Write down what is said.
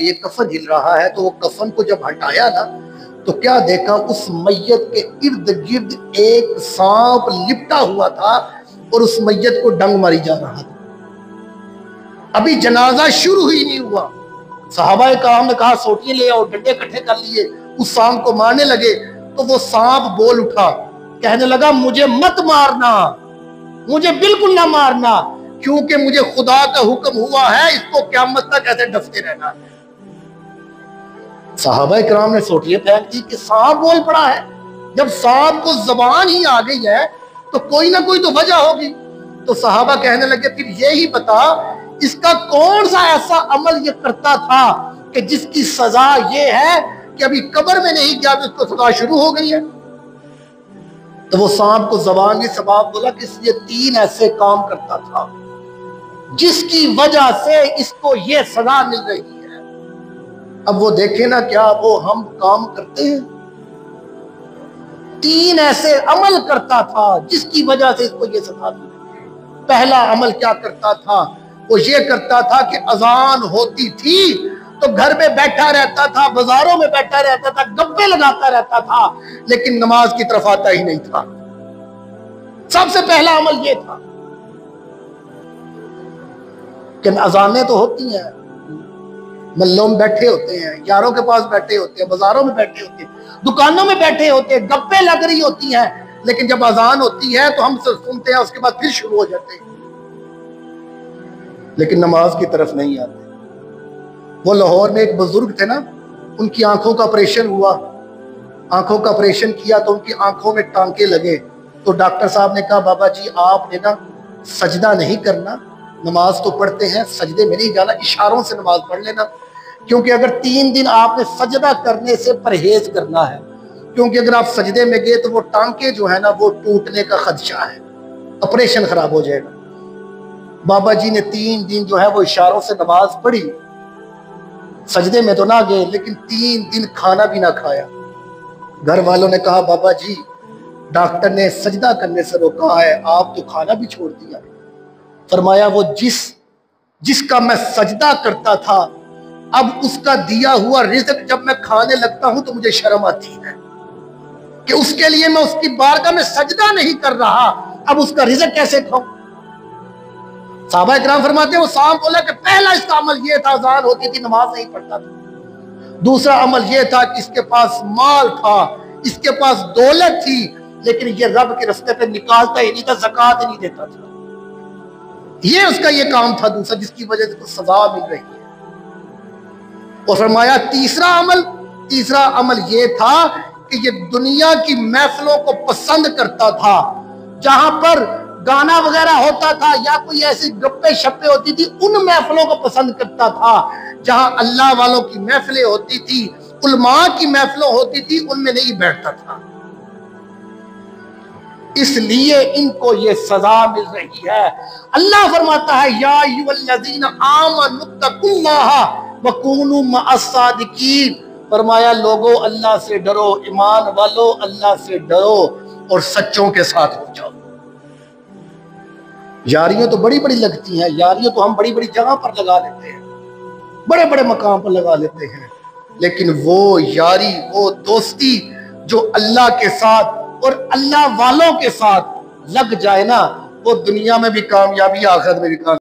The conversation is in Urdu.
کہ یہ کفن ہل رہا ہے، تو وہ کفن کو جب ہٹایا نا تو کیا دیکھا، اس میت کے ارد گرد ایک سانپ لپٹا ہوا تھا اور اس میت کو ڈنگ ماری جا رہا تھا۔ ابھی جنازہ شروع ہی نہیں ہوا، صحابہ کرام نے کہا سوٹیاں لے آؤ، ڈنڈے اکٹھے کر لیے، اس سانپ کو مارنے لگے تو وہ سانپ بول اٹھا، کہنے لگا مجھے مت مارنا، مجھے بالکل نہ مارنا، کیونکہ مجھے خدا کا حکم ہوا ہے اس کو قیامت تک ایسے ڈستے رہنا ہے۔ صحابہ کرام نے سوٹیاں پھینک دی کہ سانپ بول پڑا ہے۔ جب سانپ کو زبان ہی آ گئی ہے تو کوئی نہ کوئی تو وجہ ہوگی۔ تو صحابہ کہنے لگے پھر یہی بتا اس کا کون سا ایسا عمل یہ کرتا تھا کہ جس کی سزا یہ ہے کہ ابھی قبر میں نہیں گیا تو اس کو سزا شروع ہو گئی ہے۔ تو وہ سانپ کو زبان میں سباب بولا کہ اس یہ 3 ایسے کام کرتا تھا جس کی وجہ سے اس کو یہ سزا مل رہی ہے۔ اب وہ دیکھیں نا کیا وہ ہم کام کرتے ہیں؟ 3 ایسے عمل کرتا تھا جس کی وجہ سے اس کو یہ سزا مل رہی ہے۔ پہلا عمل کیا کرتا تھا؟ وہ یہ کرتا تھا کہ اذان ہوتی تھی تو گھر میں بیٹھا رہتا تھا، بازاروں میں بیٹھا رہتا تھا، گپے لگاتا رہتا تھا، لیکن نماز کی طرف آتا ہی نہیں تھا۔ سب سے پہلا عمل یہ تھا کہ اذانیں تو ہوتی ہیں، محلوں میں بیٹھے ہوتے ہیں، یاروں کے پاس بیٹھے ہوتے ہیں، بازاروں میں بیٹھے ہوتے ہیں، دکانوں میں بیٹھے ہوتے ہیں، گپے لگ رہی ہوتی ہیں، لیکن جب اذان ہوتی ہے تو ہم سنتے ہیں، اس کے بعد پھر شروع ہو جاتے ہیں، لیکن نماز کی طرف نہیں آتے۔ وہ لاہور میں ایک بزرگ تھے نا، ان کی آنکھوں کا آپریشن ہوا، آنکھوں کا آپریشن کیا تو ان کی آنکھوں میں ٹانکے لگے، تو ڈاکٹر صاحب نے کہا بابا جی آپ نے نا سجدہ نہیں کرنا، نماز تو پڑھتے ہیں، سجدے میں نہیں جانا، اشاروں سے نماز پڑھ لینا، کیونکہ اگر 3 دن آپ نے سجدہ کرنے سے پرہیز کرنا ہے، کیونکہ اگر آپ سجدے میں گئے تو وہ ٹانکے جو ہے نا وہ ٹوٹنے کا خدشہ ہے، آپریشن خراب ہو جائے گا۔ بابا جی نے 3 دن جو ہے وہ اشاروں سے نماز پڑھی، سجدے میں تو نہ گئے لیکن 3 دن کھانا بھی نہ کھایا۔ گھر والوں نے کہا بابا جی ڈاکٹر نے سجدہ کرنے سے روکا ہے، آپ تو کھانا بھی چھوڑ دیا۔ فرمایا وہ جس کا میں سجدہ کرتا تھا، اب اس کا دیا ہوا رزق جب میں کھانے لگتا ہوں تو مجھے شرم آتی ہے کہ اس کے لیے میں اس کی بارگاہ میں سجدہ نہیں کر رہا، اب اس کا رزق کیسے کھاؤں؟ صحابہ اکرام فرماتے ہیں وہ سانپ بولا کہ پہلا اس کا عمل یہ تھا، اذان ہوتی تھی نماز نہیں پڑھتا تھا۔ دوسرا عمل یہ تھا کہ اس کے پاس مال تھا، اس کے پاس دولت تھی، لیکن یہ رب کے رستے پہ نکالتا ہی نہیں تھا، زکوٰۃ نہیں دیتا تھا۔ یہ اس کا یہ کام تھا دوسرا جس کی وجہ سے کو سزا مل رہی ہے۔ اور فرمایا تیسرا عمل یہ تھا کہ یہ دنیا کی محفلوں کو پسند کرتا تھا، جہاں پر گانا وغیرہ ہوتا تھا یا کوئی ایسی گپے شپے ہوتی تھی، ان محفلوں کو پسند کرتا تھا، جہاں اللہ والوں کی محفلیں ہوتی تھی، علماء کی محفلوں ہوتی تھی، ان میں نہیں بیٹھتا تھا۔ اس لیے ان کو یہ سزا مل رہی ہے۔ اللہ فرماتا ہے یا ایھا الذین آمنوا اتقوا اللہ وکونوا مع الصادقین، فرمایا لوگو اللہ سے ڈرو، ایمان والو اللہ سے ڈرو اور سچوں کے ساتھ ہو جاؤ۔ یاریاں تو بڑی بڑی لگتی ہیں، یاریاں تو ہم بڑی بڑی جگہ پر لگا لیتے ہیں، بڑے بڑے مقام پر لگا لیتے ہیں، لیکن وہ یاری، وہ دوستی جو اللہ کے ساتھ اور اللہ والوں کے ساتھ لگ جائے نا، وہ دنیا میں بھی کامیابی، آخرت میں بھی کامیابی۔